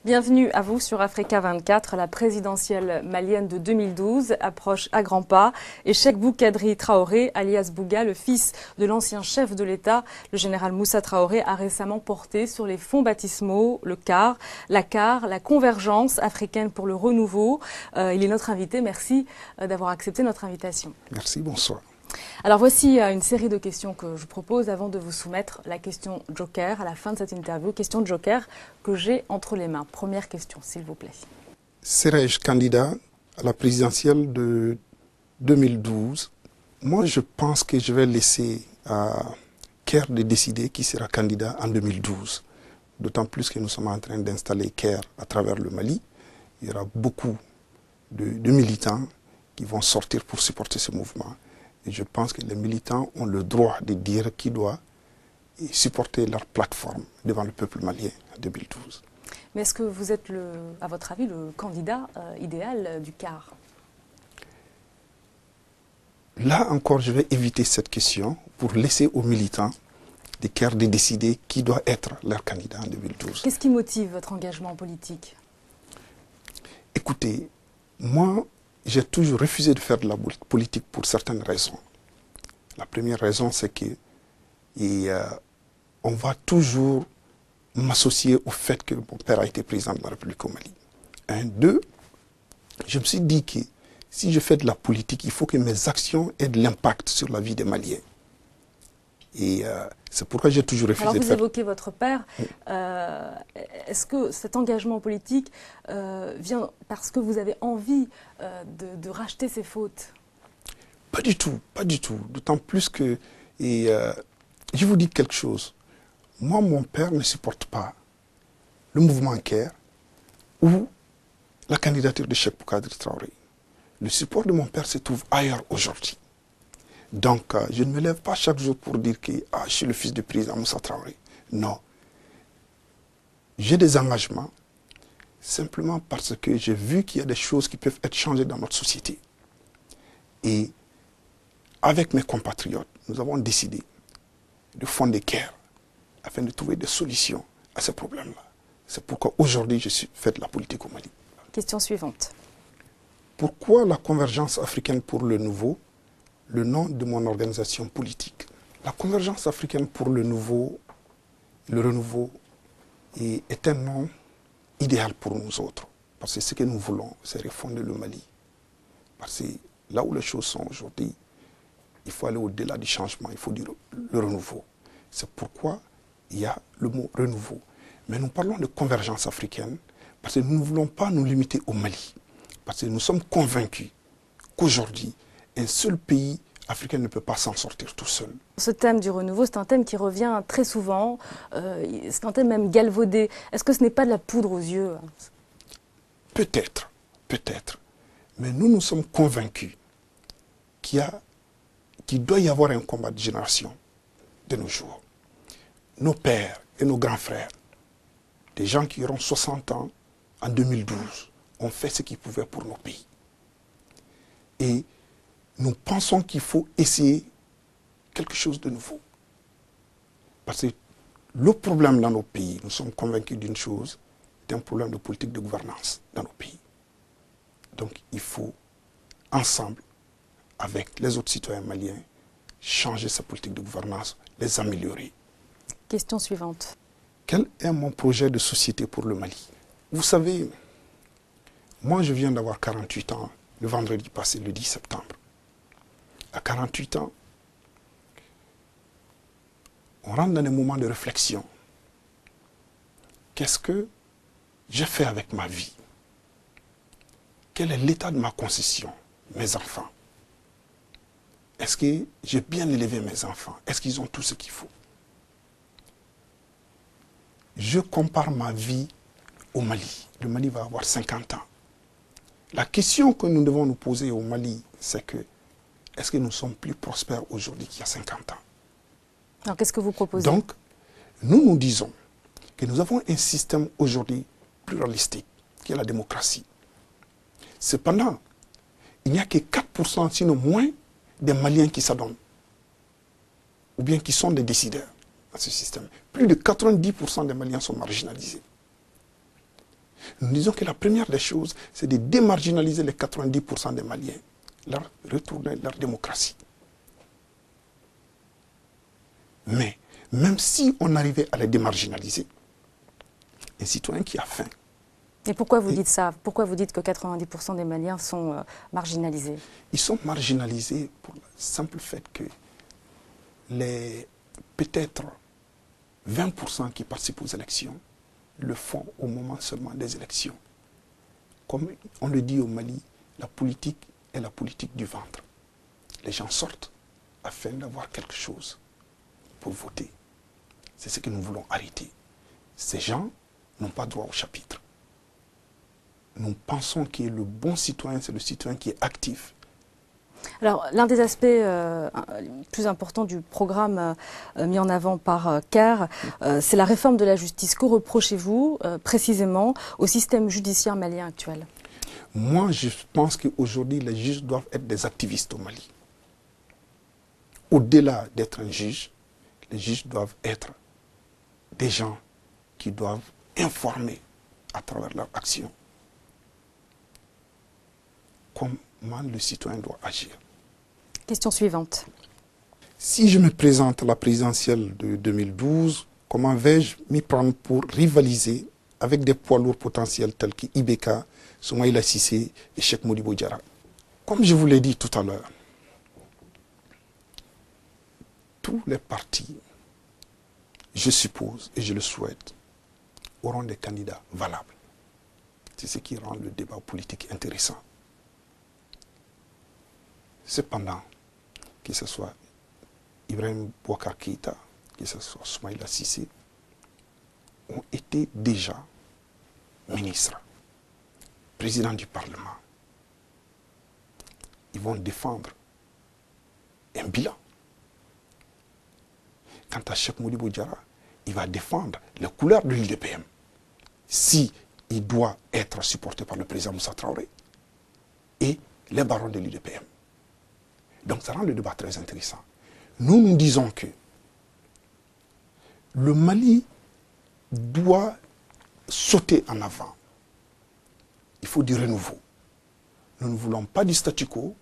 Bienvenue à vous sur Africa 24. La présidentielle malienne de 2012 approche à grands pas et Cheikh Boukadri Traoré, alias Bouga, le fils de l'ancien chef de l'État, le général Moussa Traoré, a récemment porté sur les fonds baptismaux le CAR, la convergence africaine pour le renouveau. Il est notre invité. Merci d'avoir accepté notre invitation. Merci, bonsoir. Alors voici une série de questions que je propose avant de vous soumettre la question Joker à la fin de cette interview. Question Joker que j'ai entre les mains. Première question, s'il vous plaît. Serais-je candidat à la présidentielle de 2012? Moi, je pense que je vais laisser à Caire de décider qui sera candidat en 2012. D'autant plus que nous sommes en train d'installer Caire à travers le Mali. Il y aura beaucoup de militants qui vont sortir pour supporter ce mouvement. Et je pense que les militants ont le droit de dire qui doit supporter leur plateforme devant le peuple malien en 2012. Mais est-ce que vous êtes, à votre avis, le candidat idéal du CAR? Là encore, je vais éviter cette question pour laisser aux militants du CAR de décider qui doit être leur candidat en 2012. Qu'est-ce qui motive votre engagement politique? Écoutez, moi, j'ai toujours refusé de faire de la politique pour certaines raisons. La première raison, c'est que on va toujours m'associer au fait que mon père a été président de la République au Mali. Un, deux, je me suis dit que si je fais de la politique, il faut que mes actions aient de l'impact sur la vie des Maliens. Et c'est pourquoi j'ai toujours refusé de faire... Alors vous évoquez votre père. Est-ce que cet engagement politique vient parce que vous avez envie de racheter ses fautes? Pas du tout, pas du tout. D'autant plus que... je vous dis quelque chose. Moi, mon père ne supporte pas le mouvement CAIR ou la candidature de Cheikh Boukadri Traoré. Le support de mon père se trouve ailleurs aujourd'hui. Donc, je ne me lève pas chaque jour pour dire que je suis le fils du président Moussa Traoré. Non. J'ai des engagements simplement parce que j'ai vu qu'il y a des choses qui peuvent être changées dans notre société. Et avec mes compatriotes, nous avons décidé de fonder CAIR afin de trouver des solutions à ces problèmes-là. C'est pourquoi aujourd'hui je fais de la politique au Mali. Question suivante. Pourquoi la convergence africaine pour le nouveau? Le nom de mon organisation politique. La convergence africaine pour le renouveau est un nom idéal pour nous autres. Parce que ce que nous voulons, c'est refonder le Mali. Parce que là où les choses sont aujourd'hui, il faut aller au-delà du changement, il faut dire le renouveau. C'est pourquoi il y a le mot renouveau. Mais nous parlons de convergence africaine parce que nous ne voulons pas nous limiter au Mali. Parce que nous sommes convaincus qu'aujourd'hui, un seul pays africain ne peut pas s'en sortir tout seul. Ce thème du renouveau, c'est un thème qui revient très souvent, c'est un thème même galvaudé. Est-ce que ce n'est pas de la poudre aux yeux? Peut-être, peut-être. Mais nous sommes convaincus qu'il doit y avoir un combat de génération de nos jours. Nos pères et nos grands frères, des gens qui auront 60 ans en 2012, ont fait ce qu'ils pouvaient pour nos pays. Et nous pensons qu'il faut essayer quelque chose de nouveau. Parce que le problème dans nos pays, nous sommes convaincus d'une chose, c'est un problème de politique de gouvernance dans nos pays. Donc il faut, ensemble, avec les autres citoyens maliens, changer sa politique de gouvernance, les améliorer. Question suivante. Quel est mon projet de société pour le Mali? Vous savez, moi je viens d'avoir 48 ans le vendredi passé, le 10 septembre. À 48 ans, on rentre dans des moments de réflexion. Qu'est-ce que j'ai fait avec ma vie? Quel est l'état de ma concession, mes enfants? Est-ce que j'ai bien élevé mes enfants? Est-ce qu'ils ont tout ce qu'il faut? Je compare ma vie au Mali. Le Mali va avoir 50 ans. La question que nous devons nous poser au Mali, c'est que est-ce que nous sommes plus prospères aujourd'hui qu'il y a 50 ans? Alors qu'est-ce que vous proposez? Donc, nous disons que nous avons un système aujourd'hui pluralistique, qui est la démocratie. Cependant, il n'y a que 4%, sinon moins, des Maliens qui s'adonnent, ou bien qui sont des décideurs dans ce système. Plus de 90% des Maliens sont marginalisés. Nous disons que la première des choses, c'est de démarginaliser les 90% des Maliens, leur retourner leur démocratie. Mais même si on arrivait à les démarginaliser, un citoyen qui a faim. Et pourquoi vous dites ça? Pourquoi vous dites que 90% des Maliens sont marginalisés? Ils sont marginalisés pour le simple fait que les peut-être 20% qui participent aux élections le font au moment seulement des élections. Comme on le dit au Mali, la politique est la politique du ventre. Les gens sortent afin d'avoir quelque chose pour voter. C'est ce que nous voulons arrêter. Ces gens n'ont pas droit au chapitre. Nous pensons que le bon citoyen, c'est le citoyen qui est actif. Alors, l'un des aspects plus importants du programme mis en avant par CAIR, c'est la réforme de la justice. Que reprochez-vous précisément au système judiciaire malien actuel? Moi, je pense qu'aujourd'hui, les juges doivent être des activistes au Mali. Au-delà d'être un juge, les juges doivent être des gens qui doivent informer à travers leur action comment le citoyen doit agir. Question suivante. Si je me présente à la présidentielle de 2012, comment vais-je m'y prendre pour rivaliser avec des poids lourds potentiels tels que Ibeka, Soumaïla Cissé et Cheikh Modibo Diarra? Comme je vous l'ai dit tout à l'heure, tous les partis, je suppose et je le souhaite, auront des candidats valables. C'est ce qui rend le débat politique intéressant. Cependant, que ce soit Ibrahim Boubacar Keïta, que ce soit Soumaïla Cissé, ont été déjà ministres, présidents du Parlement. Ils vont défendre un bilan. Quant à Cheikh Modibo Diarra, il va défendre les couleurs de l'UDPM. Si il doit être supporté par le président Moussa Traoré et les barons de l'UDPM. Donc ça rend le débat très intéressant. Nous disons que le Mali doit sauter en avant. Il faut du renouveau. Nous ne voulons pas du statu quo,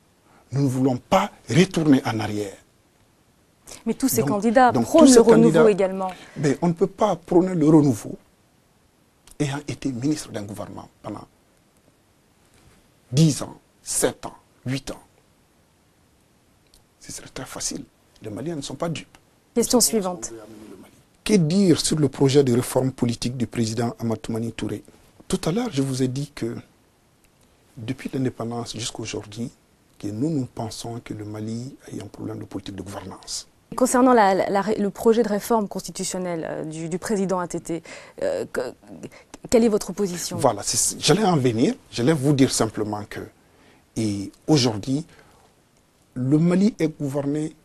nous ne voulons pas retourner en arrière. Mais tous ces candidats prônent le renouveau également. Mais on ne peut pas prôner le renouveau ayant été ministre d'un gouvernement pendant 10 ans, 7 ans, 8 ans. Ce serait très facile. Les Maliens ne sont pas dupes. Question suivante. Que dire sur le projet de réforme politique du président Amadou Toumani Touré? Tout à l'heure, je vous ai dit que depuis l'indépendance jusqu'à aujourd'hui, que nous pensons que le Mali a un problème de politique de gouvernance. Concernant le projet de réforme constitutionnelle du président ATT, quelle est votre position? Voilà, j'allais en venir. J'allais vous dire simplement que aujourd'hui, le Mali est gouverné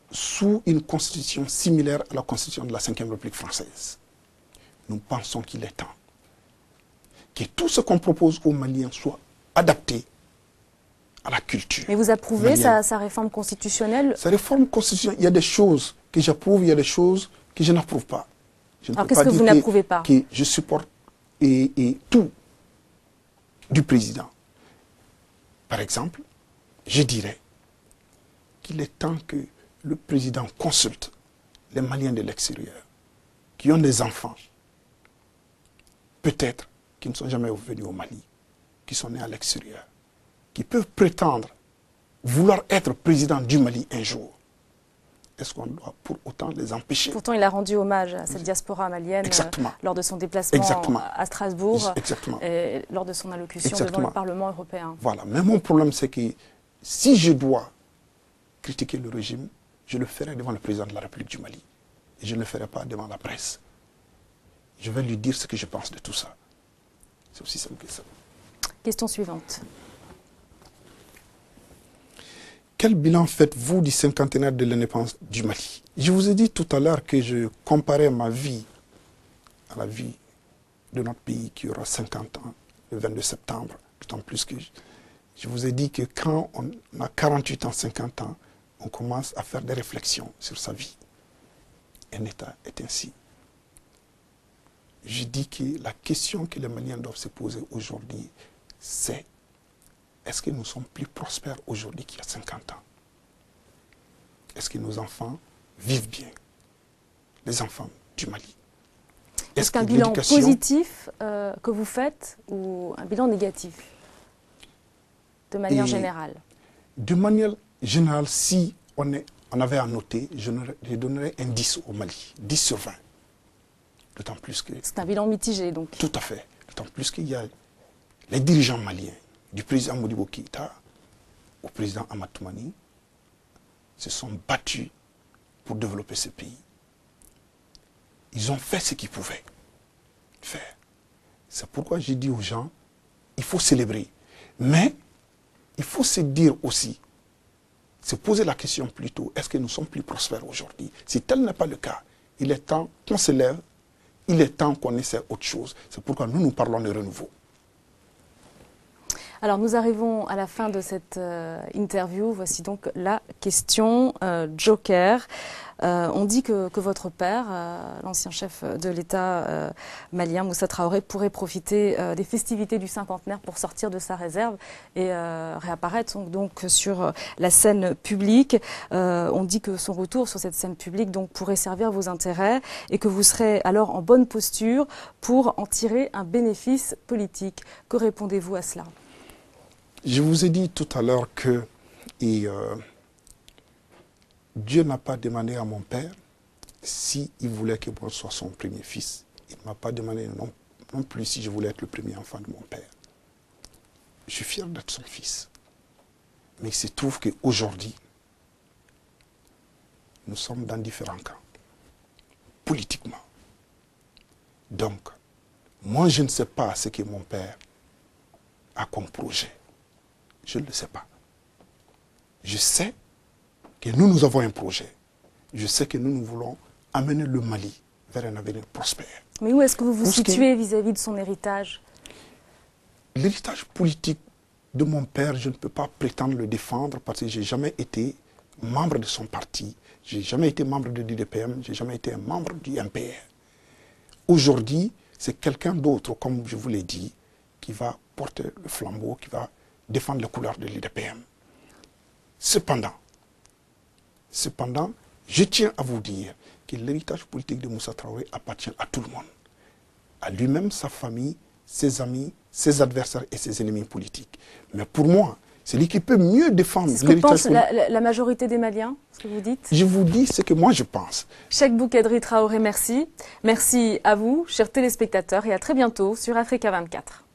sous une constitution similaire à la constitution de la Ve République française. Nous pensons qu'il est temps que tout ce qu'on propose aux Maliens soit adapté à la culture. Mais vous approuvez sa réforme constitutionnelle? Sa réforme constitutionnelle, il y a des choses que j'approuve, il y a des choses que je n'approuve pas. Alors qu'est-ce que vous n'approuvez pas? Que je supporte et tout du président. Par exemple, je dirais qu'il est temps que le président consulte les Maliens de l'extérieur, qui ont des enfants, peut-être qui ne sont jamais venus au Mali, qui sont nés à l'extérieur, qui peuvent prétendre vouloir être président du Mali un jour. Est-ce qu'on doit pour autant les empêcher? Pourtant, il a rendu hommage à cette diaspora malienne lors de son déplacement à Strasbourg et lors de son allocution devant le Parlement européen. Voilà. Mais mon problème, c'est que si je dois critiquer le régime, je le ferai devant le président de la République du Mali. Et je ne le ferai pas devant la presse. Je vais lui dire ce que je pense de tout ça. C'est aussi simple que ça. Question suivante. Quel bilan faites-vous du cinquantenaire de l'indépendance du Mali? Je vous ai dit tout à l'heure que je comparais ma vie à la vie de notre pays qui aura 50 ans, le 22 septembre. D'autant plus que je vous ai dit que quand on a 48 ans, 50 ans, on commence à faire des réflexions sur sa vie. Un État est ainsi. je dis que la question que les Maliens doivent se poser aujourd'hui, c'est est-ce que nous sommes plus prospères aujourd'hui qu'il y a 50 ans? Est-ce que nos enfants vivent bien? Les enfants du Mali. Est-ce qu'un bilan positif que vous faites ou un bilan négatif de manière générale? De manière générale, si on avait à noter, je donnerais un 10 au Mali, 10 sur 20. D'autant plus que... C'est un bilan mitigé, donc. Tout à fait. D'autant plus qu'il y a les dirigeants maliens, du président Modibo Keïta au président Amadou Toumani, se sont battus pour développer ce pays. Ils ont fait ce qu'ils pouvaient faire. C'est pourquoi j'ai dit aux gens, il faut célébrer. Mais il faut se dire aussi, se poser la question plutôt, est-ce que nous sommes plus prospères aujourd'hui? Si tel n'est pas le cas, il est temps qu'on se lève, il est temps qu'on essaie autre chose. C'est pourquoi nous parlons de renouveau. Alors nous arrivons à la fin de cette interview. Voici donc la question Joker. On dit que votre père, l'ancien chef de l'État malien, Moussa Traoré, pourrait profiter des festivités du cinquantenaire pour sortir de sa réserve et réapparaître donc sur la scène publique. On dit que son retour sur cette scène publique donc, pourrait servir vos intérêts et que vous serez alors en bonne posture pour en tirer un bénéfice politique. Que répondez-vous à cela? Je vous ai dit tout à l'heure que Dieu n'a pas demandé à mon père s'il voulait que moi sois son premier fils. Il ne m'a pas demandé non plus si je voulais être le premier enfant de mon père. Je suis fier d'être son fils. Mais il se trouve qu'aujourd'hui, nous sommes dans différents camps, politiquement. Donc, moi je ne sais pas ce que mon père a comme projet. Je ne le sais pas. Je sais que nous avons un projet. Je sais que nous voulons amener le Mali vers un avenir prospère. Mais où est-ce que vous vous situez vis-à-vis de son héritage? L'héritage politique de mon père, je ne peux pas prétendre le défendre parce que je n'ai jamais été membre de son parti. Je n'ai jamais été membre de l'UDPM, je n'ai jamais été un membre du MPR. Aujourd'hui, c'est quelqu'un d'autre, comme je vous l'ai dit, qui va porter le flambeau, qui va défendre les couleurs de l'UDPM. Cependant, je tiens à vous dire que l'héritage politique de Moussa Traoré appartient à tout le monde. À lui-même, sa famille, ses amis, ses adversaires et ses ennemis politiques. Mais pour moi, c'est lui qui peut mieux défendre l'héritage politique. C'est ce que pense la majorité des Maliens, ce que vous dites? Je vous dis ce que moi je pense. Cheikh Bou Kadri Traoré, merci. Merci à vous, chers téléspectateurs, et à très bientôt sur Africa 24.